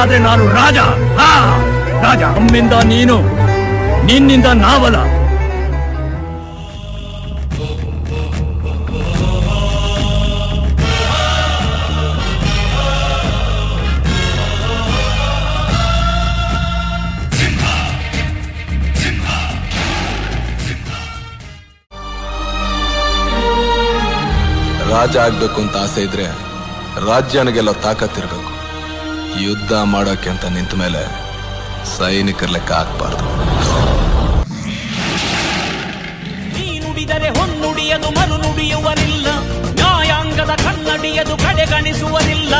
ಆದ್ರೆ ನಾನು ರಾಜ. ರಾಜ ನಮ್ಮಿಂದ ನೀನು, ನಿನ್ನಿಂದ ನಾವಲ್ಲ. ರಾಜ ಆಗ್ಬೇಕು ಅಂತ ಆಸೆ ಇದ್ರೆ ರಾಜ್ಯನಿಗೆಲ್ಲ ತಾಕತ್ತಿರ್ಬೇಕು. ಯುದ್ಧ ಮಾಡೋಕೆ ಅಂತ ನಿಂತ ಮೇಲೆ ಸೈನಿಕರ ಲೆಕ್ಕ ಆಗ್ಬಾರ್ದು. ನೀ ನುಡಿದರೆ ಹೊನ್ನುಡಿಯದು ಮರು ನುಡಿಯುವರಿಲ್ಲ, ನ್ಯಾಯಾಂಗದ ಕನ್ನಡಿಯದು ಕಡೆಗಣಿಸುವರಿಲ್ಲ.